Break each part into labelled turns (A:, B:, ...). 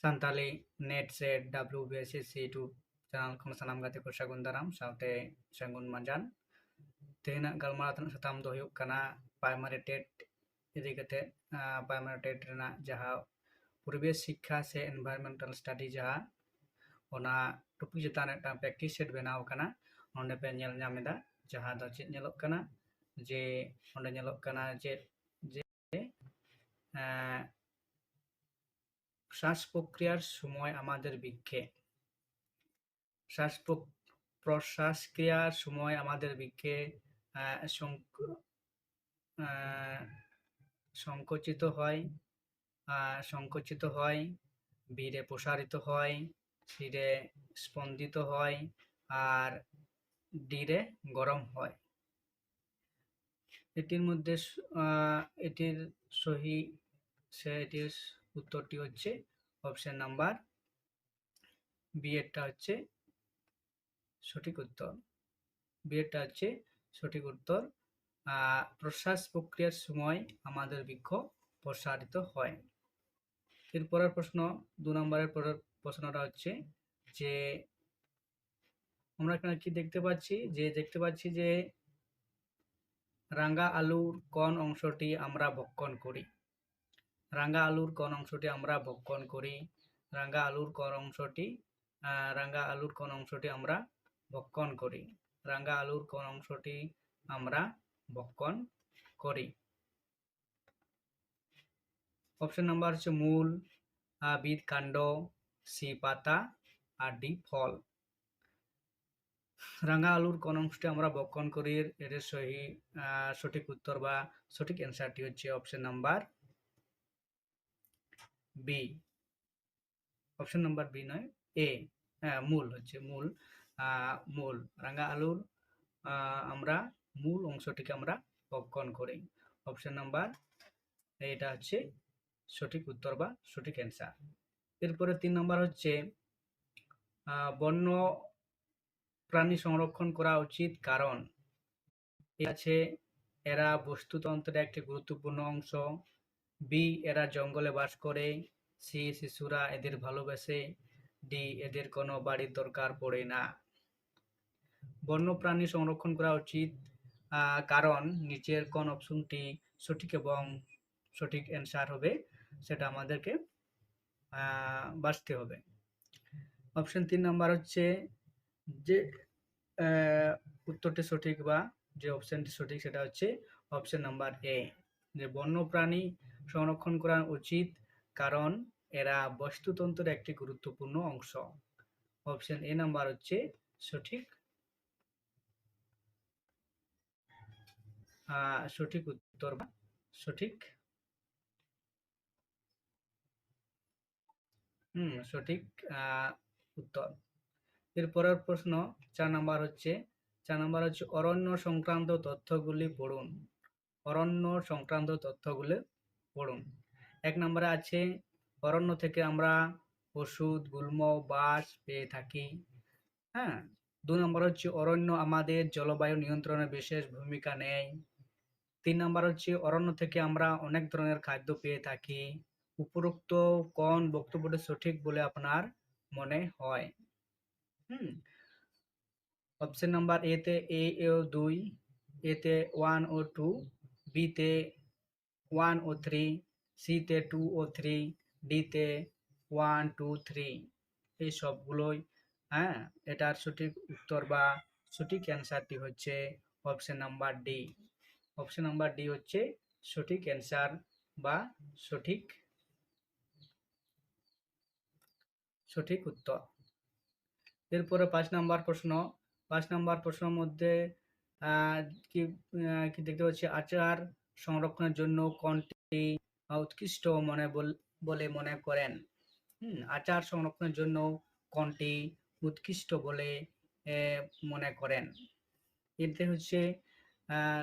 A: santhali netset WBTET channel khon sanam gate ko sagun daram saute sangun manjan tehna galmara tan satam do huyuk kana primary tet idi kate primary tet rena jaha puribesh শিক্ষা se environmental study jaha ona topic chetan ekta practice set benaw kana onde pe nyel nyam eda jaha do chet nyelok kana je onde nyelok kana je শ্বাস প্রক্রিয়ার সময় আমাদের বৃক্কে প্রশ্বাস ক্রিয়ার সময় আমাদের বৃক্কে সংকুচিত হয় বীরে প্রসারিত হয় শিরে স্পন্দিত হয় আর ডিরে গরম হয় এটির মধ্যে এটির সহি এটির উত্তরটি হচ্ছে অপশন নাম্বার বি এরটা হচ্ছে সঠিক উত্তর বি এরটা হচ্ছে সঠিক উত্তর প্রশ্বাস প্রক্রিয়ার সময় আমাদের বৃক্ক প্রসারিত হয় এরপরের প্রশ্ন 2 নম্বরের পরের প্রশ্নটা হচ্ছে যে আমরা এখানে কি দেখতে পাচ্ছি যে রাঙা আলুর কোন অংশটি আমরা ভক্ষণ করি রাঙা আলুর কোন অংশটি আমরা ভক্ষণ করি রাঙা আলুর কোন অংশটি আমরা ভক্ষণ করি রাঙা আলুর কোন অংশটি আমরা ভক্ষণ করি অপশন নাম্বার হচ্ছে মূল বি কাণ্ড সি পাতা আর ডি ফল রাঙা আলুর কোন অংশটি আমরা ভক্ষণ করি এর সঠিক উত্তর বা সঠিক অ্যান্সারটি হচ্ছে option number B option number B নয় এ মূল হচ্ছে মূল রাঙা আলুর আমরা মূল অংশটিকে আমরা ভক্ষণ করি অপশন নাম্বার এটা হচ্ছে সঠিক উত্তর বা সঠিক অ্যান্সার এরপরে 3 নম্বর হচ্ছে বন্য প্রাণী সংরক্ষণ করা উচিত কারণ আছে এরা বস্তুতন্ত্রের একটি গুরুত্বপূর্ণ অংশ বি এরা জঙ্গলে বাস করে সি শিশুরা এদের ভালোবাসে ডি এদের কোনো বাড়ির দরকার পড়ে না বন্যপ্রাণী সংরক্ষণ করা উচিত কারণ নিচের কোন অপশনটি সঠিক এবং সঠিক অ্যান্সার হবে সেটা আমাদেরকে বাছতে হবে অপশন 3 নাম্বার হচ্ছে যে উত্তরটি সঠিক বা যে অপশনটি সঠিক সেটা হচ্ছে অপশন নাম্বার এ যে বন্যপ্রাণী সংরক্ষণ করা উচিত কারণ এরা বস্তুতন্ত্রের একটি গুরুত্বপূর্ণ অংশ অপশন এ নাম্বার হচ্ছে সঠিক উত্তর বা সঠিক উত্তর এরপরের প্রশ্ন 4 নাম্বার হচ্ছে অরণ্য সংক্রান্ত তথ্যগুলি পড়ুন পড়ুন 1 নম্বরে আছে অরণ্য থেকে আমরা ওষুধ গুল্ম বাঁশ পেয়ে থাকি 2 নম্বর হচ্ছে অরণ্য আমাদের জলবায়ু নিয়ন্ত্রণে বিশেষ ভূমিকা নেয় 3 নম্বর হচ্ছে অরণ্য থেকে আমরা অনেক ধরনের খাদ্য পেয়ে থাকি উপরোক্ত কোন বক্তব্যটি সঠিক বলে আপনার মনে হয় অপশন নাম্বার এ তে এ ও 2 এ তে 1 ও 2 বি তে 1 ও 3 সি তে 2 ও 3 ডি তে 1 2 3 এই সবগুলোই এটার সঠিক উত্তর বা সঠিক অ্যান্সারটি হচ্ছে option number D option number D হচ্ছে সঠিক অ্যান্সার বা সঠিক উত্তর এরপরে 5 নাম্বার প্রশ্নের মধ্যে কি দেখতে পাচ্ছি আচার সংরক্ষণের জন্য কোনটি উৎকৃষ্ট বলে মনে করেন আচার সংরক্ষণের জন্য কোনটি উৎকৃষ্ট বলে মনে করেন এতে হচ্ছে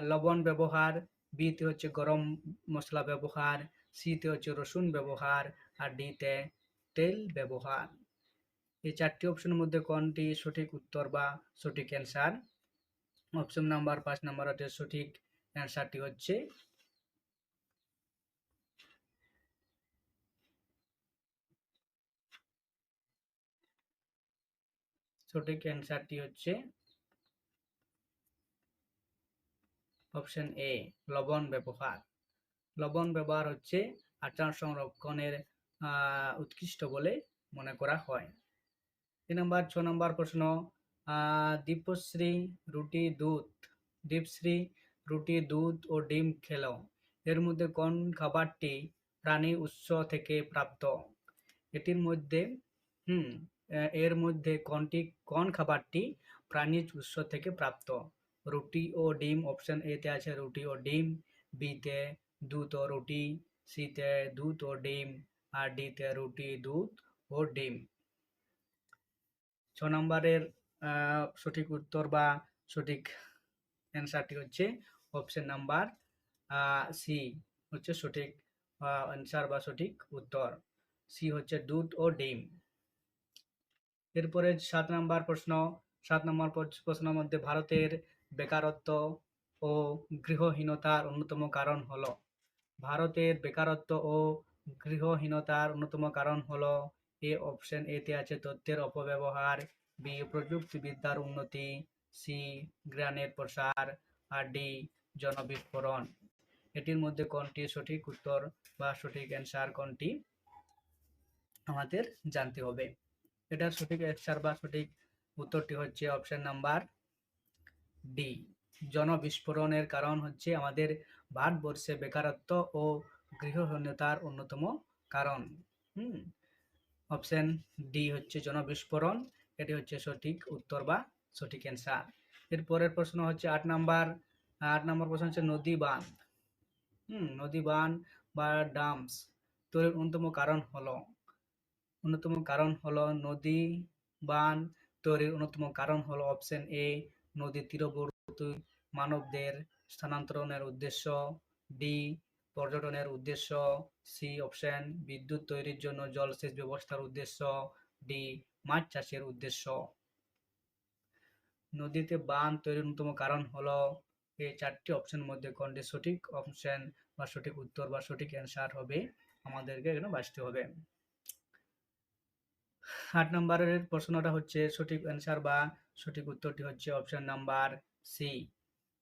A: লবণ ব্যবহার বি তে হচ্ছে গরম মশলা ব্যবহার সি তে হচ্ছে রসুন ব্যবহার আর ডি তে তেল ব্যবহার এই 4টি অপশনের মধ্যে কোনটি সঠিক উত্তর বা সঠিক অ্যান্সার অপশন নাম্বার 5 নাম্বারের সঠিক অ্যান্সারটি হচ্ছে সঠিক অ্যান্সারটি হচ্ছে অপশন এ, লবণ ব্যবহার। লবণ ব্যবহার হচ্ছে আচার সংরক্ষণের উৎকৃষ্ট বলে মনে করা হয়। 6 নম্বর প্রশ্ন, দীপশ্রী রুটি দুধ দীপশ্রী রুটি দুধ ও ডিম খেল, এর মধ্যে কোন খাবারটি প্রাণী উৎস থেকে প্রাপ্ত? এটির মধ্যে এর মধ্যে কোন খাবারটি প্রাণীজ উৎস থেকে প্রাপ্ত? রুটি ও ডিম, অপশন এ তে আছে রুটি ও ডিম, বি তে দুধ ও রুটি, সি তে দুধ ও ডিম, আর ডি তে রুটি দুধ ও ডিম। 6 নম্বরের সঠিক উত্তর বা সঠিক অ্যান্সারটি হচ্ছে অপশন নাম্বার সি হচ্ছে সঠিক অ্যান্সার বা সঠিক উত্তর। সি হচ্ছে দুধ ও ডিম। এরপরে 7 নম্বর প্রশ্ন। 7 নম্বর প্রশ্নের মধ্যে ভারতের বেকারত্ব ও গৃহহীনতার অন্যতম কারণ হলো, ভারতের বেকারত্ব ও গৃহহীনতার অন্যতম কারণ হলো, এ অপশন এ তে আছে তথ্যের অপব্যবহার, বি প্রযুক্তিবিদ্যার উন্নতি, সি জ্ঞানের প্রসার, আর ডি জনবিস্ফোরণ। এটির মধ্যে কোনটি সঠিক উত্তর বা সঠিক অ্যান্সার কোনটি আমাদের জানতে হবে। এটার সঠিক অ্যান্সার বা সঠিক উত্তরটি হচ্ছে অপশন নাম্বার ডি, জনবিস্ফোরণের কারণ হচ্ছে আমাদের ভারতবর্ষে বেকারত্ব ও গৃহহীনতার অন্যতম কারণ। অপশন ডি হচ্ছে জনবিস্ফোরণ, এটি হচ্ছে সঠিক উত্তর বা সঠিক অ্যান্সার। এরপরের প্রশ্ন হচ্ছে 8 নাম্বার। 8 নম্বর প্রশ্ন হচ্ছে নদী বাঁধ নদী বাঁধ বা ডামস তৈরির অন্যতম কারণ হলো নদী বাঁধ তৈরির অন্যতম কারণ হলো অপশন এ, নদীর তীরবর্তী মানবদের স্থানান্তরণের উদ্দেশ্য, ডি পর্যটনের উদ্দেশ্য, সি অপশন বিদ্যুৎ তৈরির জন্য জলসেচ ব্যবস্থার উদ্দেশ্য, ডি মাছ চাষের উদ্দেশ্য। নদীতে বাঁধ তৈরির অন্যতম কারণ হলো, এই 4টি অপশনের মধ্যে কোনটি সঠিক অপশন বা সঠিক উত্তর বা সঠিক অ্যান্সার হবে আমাদেরকে এখানে বাছতে হবে। 8 নম্বরের প্রশ্নটা হচ্ছে সঠিক অ্যান্সার বা সঠিক উত্তরটি হচ্ছে option number C.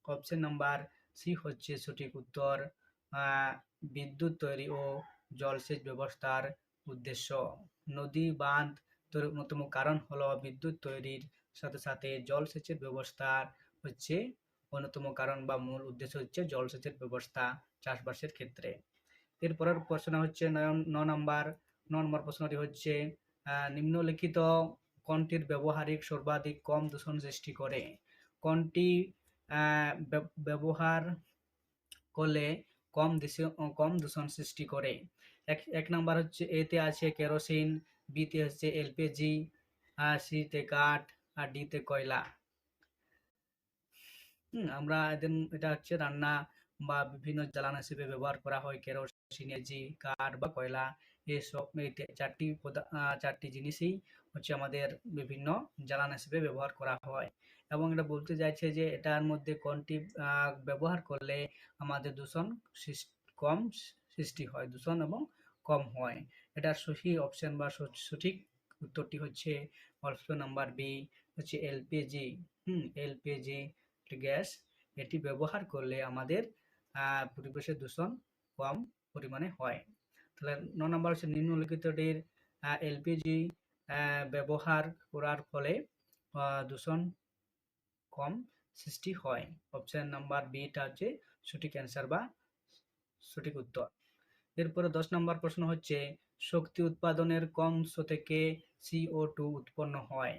A: Option number C হচ্ছে সঠিক উত্তর, বিদ্যুৎ তৈরি ও জলসেচ ব্যবস্থার উদ্দেশ্য। নদী বাঁধ তৈরির অন্যতম কারণ হলো বিদ্যুৎ তৈরির সাথে সাথে জলসেচের ব্যবস্থা হচ্ছে অন্যতম কারণ বা মূল উদ্দেশ্য হচ্ছে জলসেচের ব্যবস্থা চাষবাসের ক্ষেত্রে। এরপরের প্রশ্ন হচ্ছে 9 নম্বর প্রশ্নটি হচ্ছে নিম্নলিখিত কোনটির ব্যবহারিক সর্বাধিক কম দূষণ সৃষ্টি করে? কোনটি ব্যবহার করলে কম দূষণ সৃষ্টি করে? এক নাম্বার হচ্ছে এতে আছে কেরোসিন, বিতে হচ্ছে এলপিজি, সিতে কাঠ, আর ডিতে কয়লা। আমরা এটা হচ্ছে রান্না বা বিভিন্ন জ্বালানি হিসেবে ব্যবহার করা হয় কেরোসিন, এলপিজি, কাঠ বা কয়লা। এসব চারটি জিনিসই হচ্ছে আমাদের বিভিন্ন জ্বালানি হিসেবে ব্যবহার করা হয়, এবং এটা বলতে চাইছে যে এটার মধ্যে কোনটি ব্যবহার করলে আমাদের কম সৃষ্টি হয়, দূষণ এবং কম হয়। এটার সঠিক অপশন বা সঠিক উত্তরটি হচ্ছে অপশন নাম্বার বি, হচ্ছে এলপিজি। এলপিজি গ্যাস, এটি ব্যবহার করলে আমাদের পরিবেশের দূষণ কম পরিমাণে হয়। তাহলে 9 নম্বর হচ্ছে নিম্নলিখিতটির এলপিজি ব্যবহার করার ফলে দূষণ কম সৃষ্টি হয়। অপশন নাম্বার বিটা হচ্ছে সঠিক অ্যান্সার বা সঠিক উত্তর। এরপরে 10 নম্বর প্রশ্ন হচ্ছে শক্তি উৎপাদনের কোন উৎস থেকে CO2 উৎপন্ন হয়?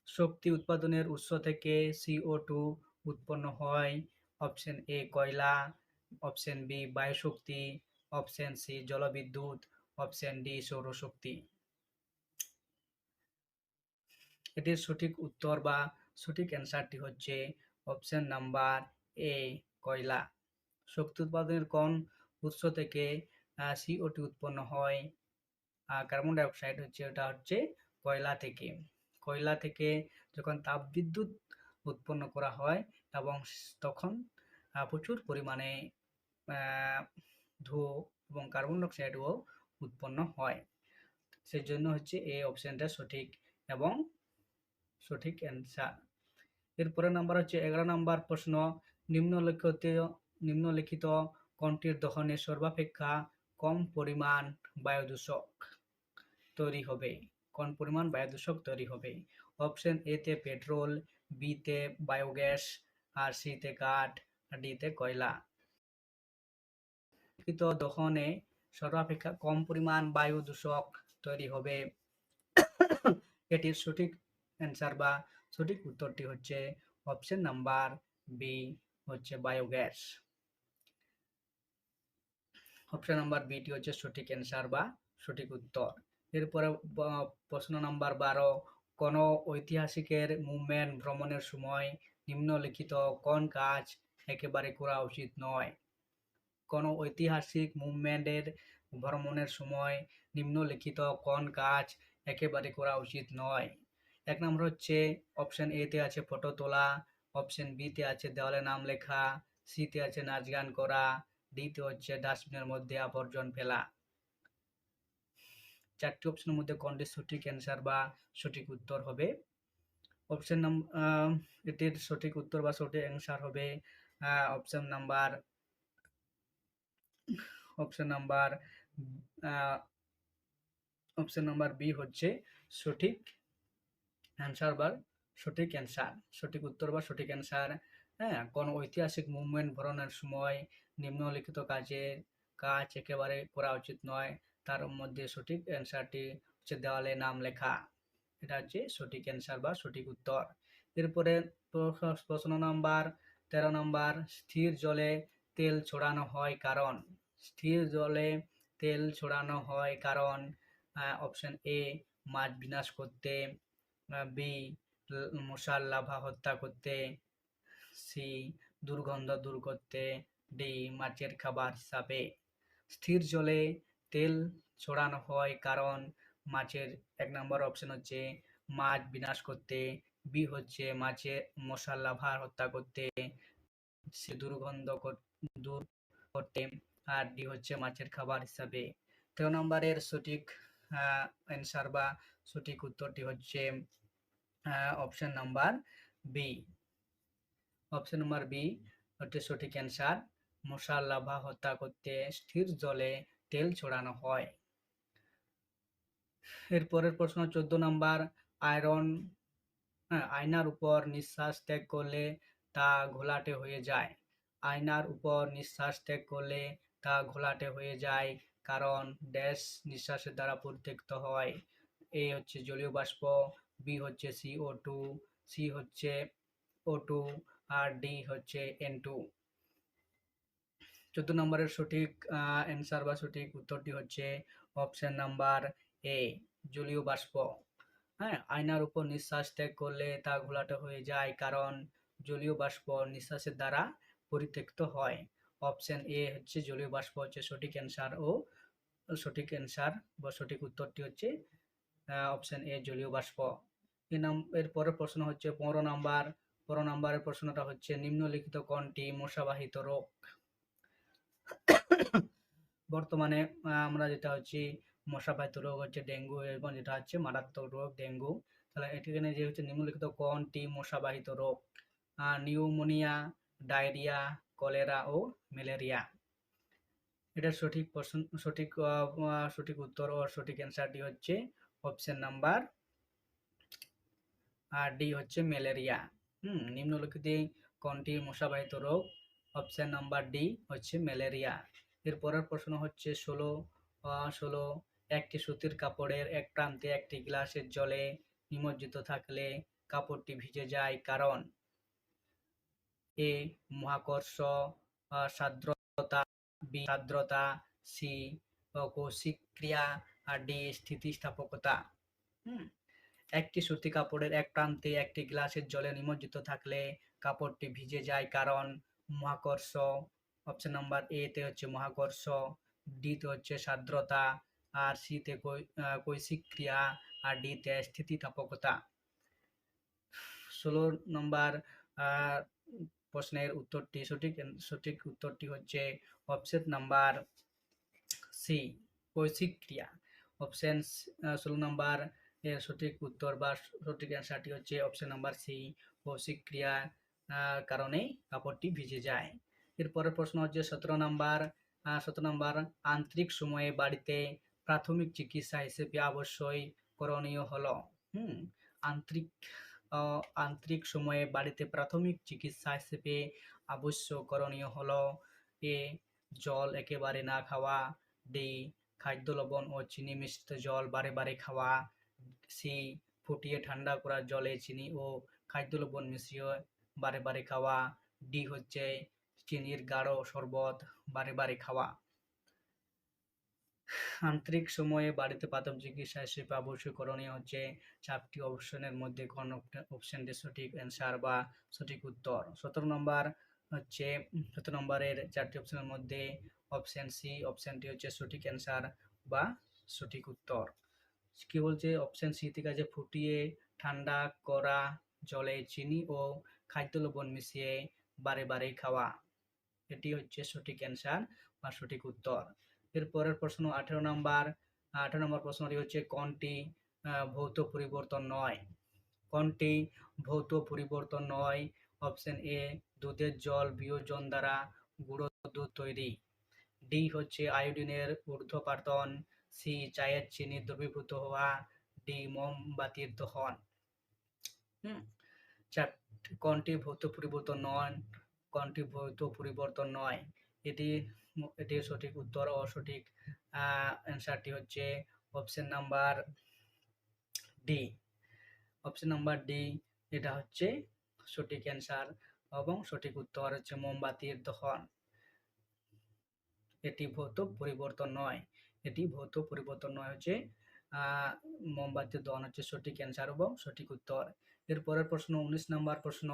A: শক্তি উৎপাদনের উৎস থেকে CO2 উৎপন্ন হয়। অপশন এ কয়লা, অপশন বি বায়ুশক্তি, অপশন সি জলবিদ্যুৎ, অপশন ডি সৌরশক্তি। এটির সঠিক উত্তর বা সঠিক অ্যান্সারটি হচ্ছে অপশন নাম্বার এ কয়লা। শক্তি উৎপাদনের কোন উৎস থেকে CO2 উৎপন্ন হয়? কার্বন ডাই অক্সাইড হচ্ছে, এটা হচ্ছে কয়লা থেকে। কয়লা থেকে যখন তাপবিদ্যুৎ উৎপন্ন করা হয় এবং তখন প্রচুর পরিমাণে ধোঁয়া এবং কার্বন ডাই অক্সাইডও উৎপন্ন হয়। সেই জন্য হচ্ছে এই অপশনটা সঠিক। এবং সঠিক অ্যান্সার। এরপরের নাম্বার হচ্ছে 11 নাম্বার প্রশ্ন, নিম্নলিখিত কোনটির দহনে সর্বাপেক্ষা কম পরিমাণ বায়ুদূষক তৈরি হবে? কোন পরিমাণ বায়ুদূষক তৈরি হবে? অপশন এ তে পেট্রোল, বি তে বায়োগ্যাস, আর সি তে কাঠ, আর ডি তে কয়লা। দহনে সর্বাপেক্ষা কম পরিমাণ বায়ু দূষক তৈরি হবে, এটির সঠিক অ্যান্সার বা সঠিক উত্তরটি হচ্ছে অপশন নাম্বার বি, হচ্ছে বায়োগ্যাস। অপশন নাম্বার বিটি হচ্ছে সঠিক অ্যান্সার বা সঠিক উত্তর। এরপরে প্রশ্ন নাম্বার 12, কোন ঐতিহাসিকের মুভমেন্ট ভ্রমণের সময় নিম্নলিখিত কোন কাজ একেবারে করা উচিত নয়? কোন ঐতিহাসিক মুভমেন্টের ভ্রমণের সময় নিম্নলিখিত কোন কাজ একেবারে করা উচিত নয়? এক নম্বর হচ্ছে অপশন এ তে আছে ফটো তোলা, অপশন বি তে আছে দেওয়ালে নাম লেখা, সি তে আছে নাচ গান করা, ডি তে হচ্ছে ডাস্টবিনের মধ্যে আবর্জন ফেলা। চারটি অপশনের মধ্যে কোনটি সঠিক অ্যান্সার বা সঠিক উত্তর হবে? অপশন এটির সঠিক উত্তর বা সঠিক অ্যান্সার হবে option number option number B হচ্ছে সঠিক অ্যান্সার বা সঠিক অ্যান্সার, সঠিক উত্তর বা সঠিক অ্যান্সার। হ্যাঁ, কোন ঐতিহাসিক মুভমেন্ট ভ্রমণের সময় নিম্নলিখিত কাজ একেবারে করা উচিত নয়, তার মধ্যে সঠিক অ্যান্সারটি হচ্ছে দেওয়ালে নাম লেখা। এটা হচ্ছে সঠিক অ্যান্সার বা সঠিক উত্তর। এরপরে প্রশ্ন নাম্বার 13 নাম্বার, স্থির জলে তেল ছড়ানো হয় কারণ? স্থির জলে তেল ছড়ানো হয় কারণ অপশন এ মাছ বিনাশ করতে, বি মশার লার্ভা হত্যা করতে, সি দুর্গন্ধ দূর করতে, ডি মাছের খাবার হিসাবে। স্থির জলে তেল ছড়ানো হয় কারণ মাছের এক নম্বর অপশন হচ্ছে মাছ বিনাশ করতে, বি হচ্ছে মাছের মশার লার্ভা হত্যা করতে, সি দুর্গন্ধ দূর করতে, আর ডি হচ্ছে মাছের খাবার হিসাবে। 13 নম্বরের সঠিক অ্যান্সার বা সঠিক উত্তরটি হচ্ছে option number B. Option number B হচ্ছে সঠিক অ্যান্সার, মশার লার্ভা হত্যা করতে স্থির জলে তেল ছড়ানো হয়। এরপরের প্রশ্ন 14 নাম্বার, আয়নার উপর নিঃশ্বাস ত্যাগ করলে তা ঘোলাটে হয়ে যায়। আয়নার উপর নিঃশ্বাস ত্যাগ করলে তা ঘোলাটে হয়ে যায় কারণ ড্যাশ নিঃশ্বাসের দ্বারা পরিত্যক্ত হয়। এ হচ্ছে জলীয় বাষ্প, বি হচ্ছে CO2, সি হচ্ছে O2, আর ডি হচ্ছে N2। 14 নম্বরের সঠিক অ্যান্সার বা সঠিক উত্তরটি হচ্ছে অপশন নাম্বার এ, জলীয় বাষ্প। হ্যাঁ, আয়নার উপর নিঃশ্বাস ত্যাগ করলে তা ঘোলাটে হয়ে যায় কারণ জলীয় বাষ্প নিঃশ্বাসের দ্বারা পরিত্যক্ত হয়। অপশন এ হচ্ছে জলীয় বাষ্প হচ্ছে সঠিক অ্যান্সার, ও সঠিক অ্যান্সার বা সঠিক উত্তরটি হচ্ছে অপশন এ, জলীয় বাষ্প। এর পরের প্রশ্ন হচ্ছে 15 নাম্বার। 15 নাম্বারের প্রশ্নটা হচ্ছে নিম্নলিখিত কোনটি মশাবাহিত রোগ? বর্তমানে আমরা যেটা হচ্ছে মশাবাহিত রোগ হচ্ছে ডেঙ্গু, এবং যেটা হচ্ছে মারাত্মক রোগ ডেঙ্গু। তাহলে এখানে যে হচ্ছে নিম্নলিখিত কোনটি মশাবাহিত রোগ? নিউমোনিয়া, ডায়রিয়া, কলেরা ও ম্যালেরিয়া। এটার সঠিক প্রশ্ন, সঠিক উত্তর ও সঠিক অ্যান্সারটি হচ্ছে অপশন নাম্বার ডি হচ্ছে ম্যালেরিয়া। নিম্নলিখিত কোনটি মশাবাহিত রোগ? অপশন নাম্বার ডি হচ্ছে ম্যালেরিয়া। এরপরের প্রশ্ন হচ্ছে 16, একটি সুতির কাপড়ের এক প্রান্তে একটি গ্লাসের জলে নিমজ্জিত থাকলে কাপড়টি ভিজে যায় কারণ? এ মহাকর্ষ সাদ্রতা, বি সাদ্রতা, সি কৌশিক ক্রিয়া, আর ডি স্থিতিস্থাপকতা। একটি সুতি কাপড়ের এক প্রান্তে একটি গ্লাসের জলে নিমজ্জিত থাকলে কাপড়টি ভিজে যায় কারণ মহাকর্ষ। অপশন নাম্বার এ তে হচ্ছে মহাকর্ষ, ডি তে হচ্ছে সাদ্রতা, আর সি তে কৌশিক ক্রিয়া, আর ডি তে স্থিতিস্থাপকতা। 16 নম্বর প্রশ্নের উত্তরটি সঠিক উত্তরটি হচ্ছে অপশন নাম্বার সি, কৌশিক ক্রিয়া। অপশন 16 নম্বর এর সঠিক উত্তর বা সঠিক অ্যান্সারটি হচ্ছে অপশন নাম্বার সি, ভৌতিক ক্রিয়ার কারণেই কাপড়টি ভিজে যায়। এরপরের প্রশ্ন হচ্ছে 17 নম্বর আন্তরিক সময়ে বাড়িতে প্রাথমিক চিকিৎসা হিসেবে অবশ্যই করণীয় হলো। আন্তরিক আন্তরিক সময়ে বাড়িতে প্রাথমিক চিকিৎসা হিসেবে আবশ্যক করণীয় হলো: এ, জল একেবারে না খাওয়া, ডি, খাদ্য লবণ ও চিনি মিশ্রিত জল বারে বারে খাওয়া, সি, ফুটিয়ে ঠান্ডা করা জলে চিনি ও খাদ্য লবণ মিশিয়ে বারে বারে খাওয়া, ডি হচ্ছে চিনির গাঢ় শরবত বারে বারে খাওয়া। আন্তরিক সময়ে বাড়িতে প্রাথমিক চিকিৎসা হিসেবে অবশ্যই করণীয় হচ্ছে 4টি অপশনের মধ্যে কোন অপশনটি সঠিক অ্যান্সার বা সঠিক উত্তর। 17 নম্বরের 4টি অপশনের মধ্যে অপশন সি অপশনটি হচ্ছে সঠিক অ্যান্সার বা সঠিক উত্তর। কি বলছে অপশন সি থেকে আছে ফুটিয়ে ঠান্ডা করা জলে চিনি ও খাদ্য লবণ মিশিয়ে বারে বারে খাওয়া, এটি হচ্ছে সঠিক অ্যান্সার বা সঠিক উত্তর। এরপরের প্রশ্ন 18 নম্বর প্রশ্নটি হচ্ছে কোনটি ভৌত পরিবর্তন নয়? কোনটি ভৌত পরিবর্তন নয়? অপশন এ, দুধের জল বিয়োজন দ্বারা গুঁড়ো দুধ তৈরি, ডি হচ্ছে আয়োডিনের ঊর্ধ্বপাতন, সি, চায়ের চিনি দ্রবীভূত হওয়া, ডি, মোমবাতির দহন। কোনটি ভৌত পরিবর্তন নয়? কোনটি ভৌত পরিবর্তন নয়? এটির সঠিক উত্তর ও সঠিক অ্যান্সারটি হচ্ছে option number D. Option number D, এটা হচ্ছে সঠিক অ্যান্সার এবং সঠিক উত্তর হচ্ছে মোমবাতির দহন। এটি ভৌত পরিবর্তন নয়। এটি ভৌত পরিবর্তন নয় হচ্ছে মোমবাতির দহন হচ্ছে সঠিক অ্যান্সার এবং সঠিক উত্তর। এরপরের প্রশ্ন 19 নম্বর প্রশ্ন।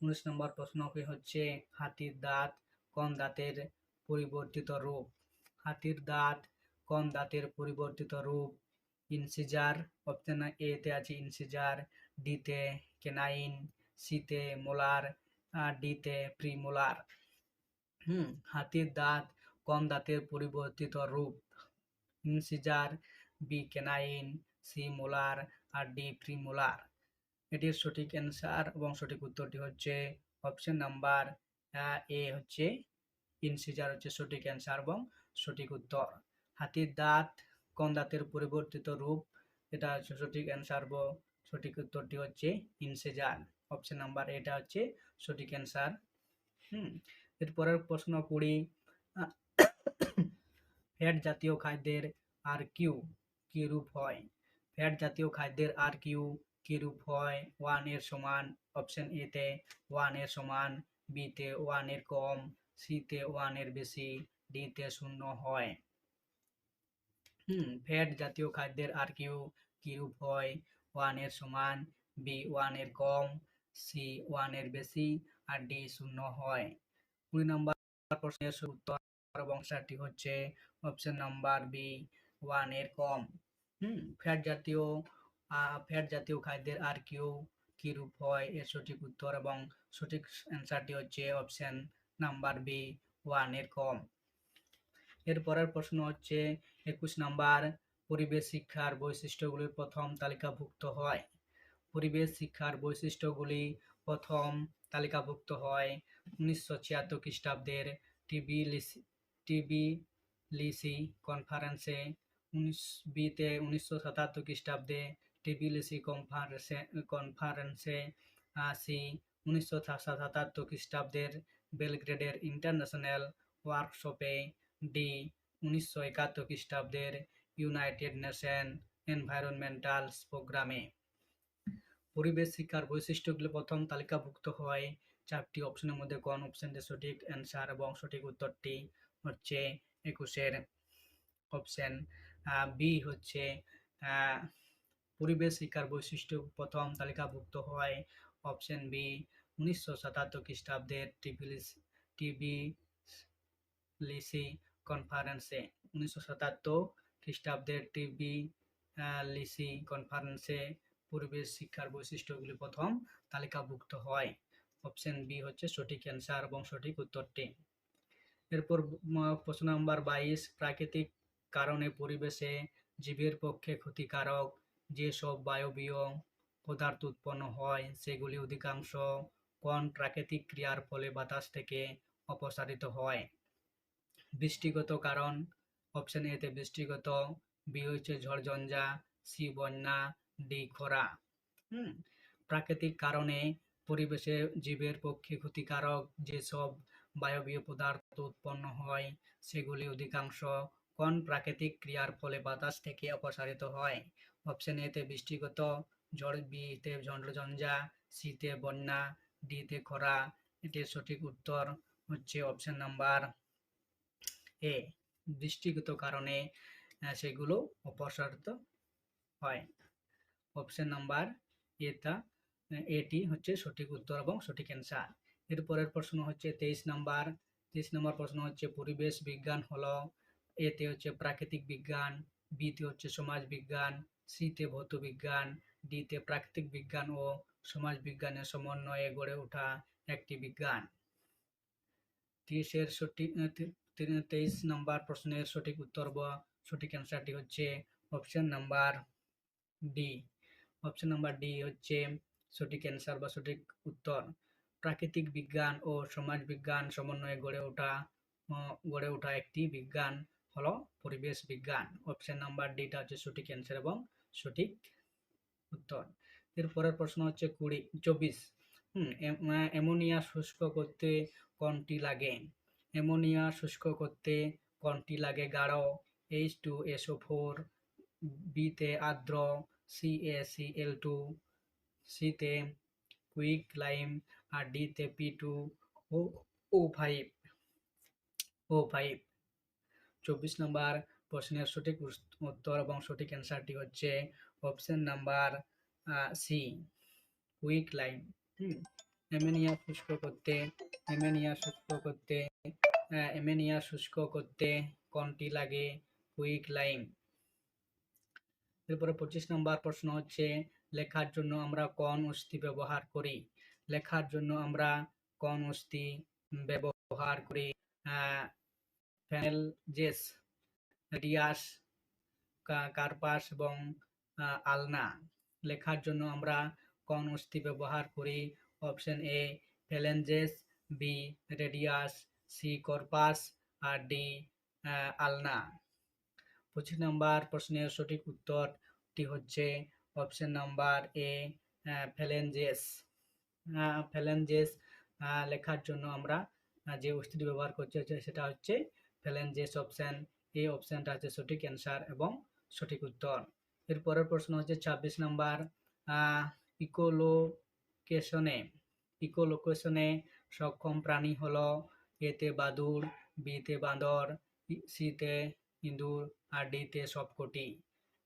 A: 19 নম্বর প্রশ্নটি হচ্ছে হাতির দাঁত কোন দাঁতের পরিবর্তিত রূপ? হাতির দাঁত কোন দাঁতের পরিবর্তিত রূপ? ইনসিজার, অপশন এ তে আছে ইনসিজার, ডি তে কেনাইন, সি তে মোলার, ডি তে প্রিমোলার। হাতির দাঁত কোন দাঁতের পরিবর্তিত রূপ? Incisor, B canine, C molar আর ডি প্রিমোলার। এটির সঠিক অ্যান্সার এবং সঠিক উত্তরটি হচ্ছে অপশন নাম্বার এ হচ্ছে ইনসিজার হচ্ছে সঠিক অ্যান্সার এবং সঠিক উত্তর। হাতির দাঁত কোন দাঁতের পরিবর্তিত রূপ? এটা হচ্ছে সঠিক অ্যান্সার এবং সঠিক উত্তরটি হচ্ছে ইনসিজার। অপশন নাম্বার এটা হচ্ছে সঠিক অ্যান্সার। এরপরের প্রশ্ন 20, ফ্যাট জাতীয় খাদ্যের আর কিউ কি রূপ হয়? ফ্যাট জাতীয় খাদ্যের আর কিউ কি রূপ হয়? 1 এর সমান, অপশন এ তে 1 এর সমান, বি তে 1 এর কম, সি তে 1 এর বেশি, ডি তে 0 হয়। ফ্যাট জাতীয় খাদ্যের আর কিউ কি রূপ হয়? 1 এর সমান, বি 1 এর কম, সি 1 এর বেশি আর ডি 0 হয়। 20 নম্বর প্রশ্নের উত্তর এবং অ্যান্সারটি হচ্ছে অপশন নাম্বার বি 1 এর কম। ফ্যাট জাতীয় খাদ্যের আর কিউ কি রূপ হয়? এর সঠিক উত্তর এবং সঠিক অ্যান্সারটি হচ্ছে অপশন নাম্বার বি 1 এর কম। এরপরের প্রশ্ন হচ্ছে 21 নম্বর, পরিবেশ শিক্ষার বৈশিষ্ট্যগুলি প্রথম তালিকাভুক্ত হয়। পরিবেশ শিক্ষার বৈশিষ্ট্যগুলি প্রথম তালিকাভুক্ত হয় 1976 খ্রিস্টাব্দের টিবিলিসি কনফারেন্সে, বিতে 1977 খ্রিস্টাব্দে টিবিলিসি কনফারেন্সে, সি 1977 খ্রিস্টাব্দের বেলগ্রেডের ইন্টারন্যাশনাল ওয়ার্কশপে, ডি 1971 খ্রিস্টাব্দের ইউনাইটেড নেশন এনভায়রনমেন্টাল প্রোগ্রামে। পরিবেশ শিক্ষার বৈশিষ্ট্যগুলি প্রথম তালিকাভুক্ত হয় 4টি অপশনের মধ্যে কোন অপশনটি সঠিক অ্যান্সার এবং সঠিক উত্তরটি হচ্ছে 21-এর অপশন বি হচ্ছে পরিবেশ শিক্ষার বৈশিষ্ট্য প্রথম তালিকাভুক্ত হয় অপশন বি 1977 খ্রিস্টাব্দের টিবিলিসি কনফারেন্সে। 1977 খ্রিস্টাব্দের টিবিলিসি কনফারেন্সে পরিবেশ শিক্ষার বৈশিষ্ট্যগুলি প্রথম তালিকাভুক্ত হয়। অপশন বি হচ্ছে সঠিক অ্যান্সার এবং সঠিক উত্তরটি। এরপর প্রশ্ন নাম্বার 22, প্রাকৃতিক কারণে পরিবেশে জীবের পক্ষে ক্ষতিকারক যেসব বায়বীয় পদার্থ উৎপন্ন হয় সেগুলি অধিকাংশ কোন প্রাকৃতিক ক্রিয়ার ফলে বাতাস থেকে অপসারিত হয়? বৃষ্টিগত কারণ, অপশন এ তে বৃষ্টিগত, বি হচ্ছে ঝড়-ঝঞ্ঝা, সি বন্যা, ডি খরা। প্রাকৃতিক কারণে পরিবেশে জীবের পক্ষে ক্ষতিকারক যেসব বায়বীয় পদার্থ উৎপন্ন হয় সেগুলি অধিকাংশ কোন প্রাকৃতিক ক্রিয়ার ফলে বাতাস থেকে অপসারিত হয়? অপশন এ তে বৃষ্টিগত, বি তে ঝড়-ঝঞ্ঝা, সি তে বন্যা, ডি তে খরা। এটির সঠিক উত্তর হচ্ছে অপশন নাম্বার এ, বৃষ্টিগত কারণে সেগুলো অপসারিত হয়। অপশন নাম্বার এটি হচ্ছে সঠিক উত্তর এবং সঠিক অ্যান্সার। এরপরের প্রশ্ন হচ্ছে 23 নম্বর প্রশ্ন হচ্ছে পরিবেশ বিজ্ঞান হলো, এতে হচ্ছে প্রাকৃতিক বিজ্ঞান, বিতে হচ্ছে সমাজ বিজ্ঞান, সিতে ভৌত বিজ্ঞান, ডিতে প্রাকৃতিক বিজ্ঞান ও সমাজ বিজ্ঞানের সমন্বয়ে গড়ে ওঠা একটি বিজ্ঞান। 23 নম্বর প্রশ্নের সঠিক উত্তর বা সঠিক অ্যান্সারটি হচ্ছে option number D. Option number D হচ্ছে সঠিক অ্যান্সার বা সঠিক উত্তর। প্রাকৃতিক বিজ্ঞান ও সমাজ বিজ্ঞান সমন্বয়ে গড়ে ওঠা একটি বিজ্ঞান হলো পরিবেশ বিজ্ঞান। অপশন নাম্বার ডিটা হচ্ছে সঠিক অ্যান্সার এবং সঠিক উত্তর। এরপরের প্রশ্ন হচ্ছে 24। অ্যামোনিয়া শুষ্ক করতে কোনটি লাগে? অ্যামোনিয়া শুষ্ক করতে কোনটি লাগে? গাঢ়, H2SO4, বিতে আর্দ্র, CaCl2, সিতে কুইক লাইম আর ডিতে P2O5। 24 নম্বর প্রশ্নের সঠিক উত্তর এবং সঠিক অ্যান্সারটি হচ্ছে option number C, quick lime. Ammonia শুষ্ক করতে কোনটি লাগে? Quick lime. এরপরে 25 নম্বর প্রশ্ন হচ্ছে লেখার জন্য আমরা কোন অস্থি ব্যবহার করি? লেখার জন্য আমরা কোন অস্থি ব্যবহার করি? ফ্যানেলজেস, রেডিয়াস, কার্পাস এবং আলনা। লেখার জন্য আমরা কোন অস্থি ব্যবহার করি? Option A phalanges, B radius, C corpus আর ডি আলনা। 25 নম্বর প্রশ্নের সঠিক উত্তরটি হচ্ছে অপশন নাম্বার এ ফ্যালেঞ্জেস। ফ্যালেঞ্জেস লেখার জন্য আমরা যে অস্থিটি ব্যবহার করছি সেটা হচ্ছে ফ্যালেঞ্জেস। অপশন এ অপশনটা হচ্ছে সঠিক অ্যান্সার এবং সঠিক উত্তর। এরপরের প্রশ্ন হচ্ছে 26 নম্বর ইকোলোকেশনে সক্ষম প্রাণী হলো, এতে বাদুড়, বিতে বাঁদর, সিতে ইঁদুর আর ডিতে সবকটি।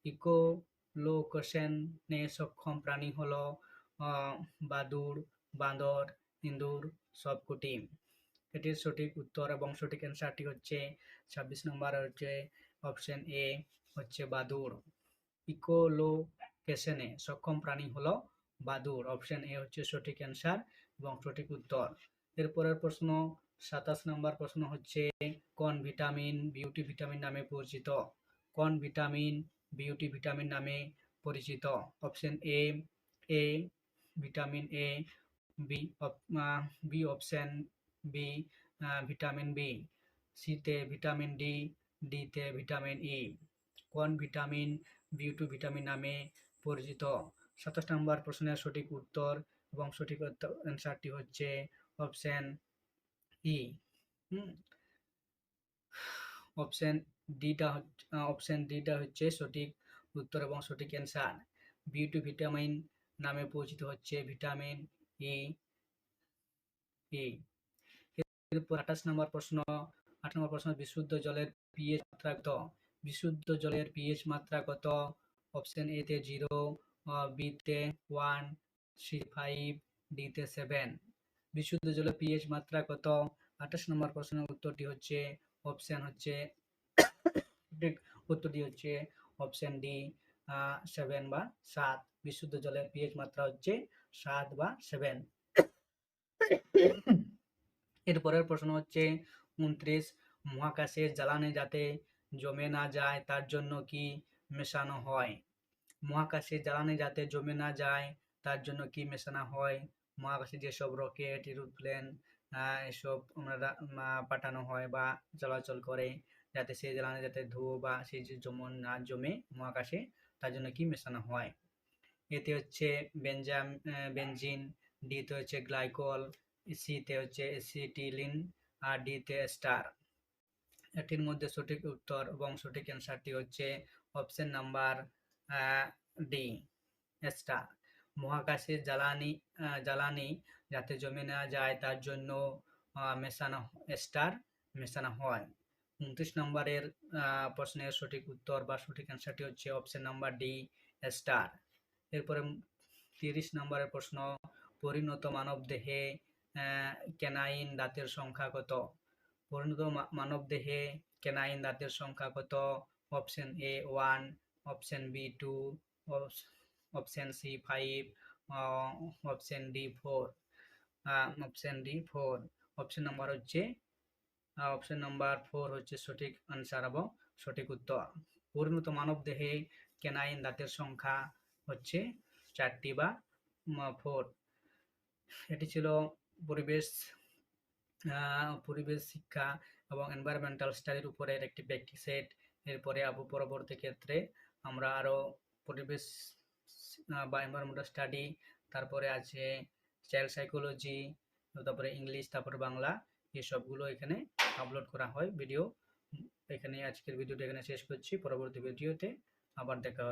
A: ইকোলোকেশনে সক্ষম প্রাণী হলো বাদুড়, বাঁদর, ইঁদুর, সবকটি। এটির সঠিক উত্তর এবং সঠিক অ্যান্সারটি হচ্ছে 26 নম্বর হচ্ছে অপশন এ হচ্ছে বাদুড়। ইকোলোকেশনে সক্ষম প্রাণী হলো বাদুড়। অপশন এ হচ্ছে সঠিক অ্যান্সার এবং সঠিক উত্তর। এরপরের প্রশ্ন 27 নম্বর প্রশ্ন হচ্ছে কোন ভিটামিন বিউটি ভিটামিন নামে পরিচিত? কোন ভিটামিন বিউটি ভিটামিন নামে পরিচিত? Option A vitamin A, B option B vitamin B, সিতে ভিটামিন ডি, ডিতে ভিটামিন ই। কোন ভিটামিন বিউটি ভিটামিন নামে পরিচিত? 27 নম্বর প্রশ্নের সঠিক উত্তর এবং সঠিক অ্যান্সারটি হচ্ছে অপশন ই। অপশন ডিটা হচ্ছে সঠিক উত্তর এবং সঠিক অ্যান্সার। বিউটি ভিটামিন নামে পরিচিত হচ্ছে ভিটামিন ই। এরপর 28 নম্বর প্রশ্ন বিশুদ্ধ জলের পিএইচ মাত্রা কত? বিশুদ্ধ জলের পিএইচ মাত্রা কত? অপশন এ তে 0, বিতে 1, সি 5, ডিতে 7। বিশুদ্ধ জলের পিএইচ মাত্রা কত? 28 নম্বর প্রশ্নের উত্তরটি হচ্ছে অপশন ডি 7 বা 7। বিশুদ্ধ জলের পিএইচ মাত্রা হচ্ছে 7 বা 7। এরপরের প্রশ্ন হচ্ছে 29, মহাকাশের জ্বালানি যাতে জমে না যায় তার জন্য কি মেশানো হয়? মহাকাশে জ্বালানি যাতে জমে না যায় তার জন্য কি মেশানো হয়? মহাকাশে যেসব রকেট, এরোপ্লেন এসব পাঠানো হয় বা চলাচল করে, যাতে সেই জ্বালানি যাতে ধোঁয়া বা সেই যে না জমে মহাকাশে, তার জন্য কি মেশানো হয়? এতে হচ্ছে বেনজিন, ডিতে হচ্ছে গ্লাইকল, সিতে হচ্ছে এসিটিলিন, আর ডিতে স্টার। এটির মধ্যে সঠিক উত্তর এবং সঠিক অ্যান্সারটি হচ্ছে অপশন নাম্বার ডি, স্টার। মহাকাশে জ্বালানি যাতে জমে না যায় তার জন্য স্টার মেশানো হয়। 29 নম্বরের প্রশ্নের সঠিক উত্তর বা সঠিক অ্যান্সারটি হচ্ছে অপশন নাম্বার ডি, স্টার। এরপরে 30 নম্বরের প্রশ্ন, পরিণত মানবদেহে ক্যানাইন দাঁতের সংখ্যা কত? পরিণত মানবদেহে ক্যানাইন দাঁতের সংখ্যা কত? Option A 1, option B 2, option C 5, option D 4। Option D 4, option number হচ্ছে অপশন নাম্বার 4 হচ্ছে সঠিক আনসার এবং সঠিক উত্তর। পরিণত মানবদেহে ক্যানাইন দাঁতের সংখ্যা হচ্ছে 4টি বা 4। এটি ছিল পরিবেশ শিক্ষা এবং এনভায়রনমেন্টাল স্টাডির উপরের একটি প্র্যাকটিস সেট। এরপরে পরবর্তী ক্ষেত্রে আমরা আরও পরিবেশ বা এনভায়রনমেন্টাল স্টাডি, তারপরে আছে চাইল্ড সাইকোলজি, তারপরে ইংলিশ, তারপরে বাংলা, এই সবগুলো এখানে আপলোড করা হয় ভিডিও। এখানে আজকের ভিডিওটা এখানে শেষ করছি। পরবর্তী ভিডিওতে আবার দেখা হবে।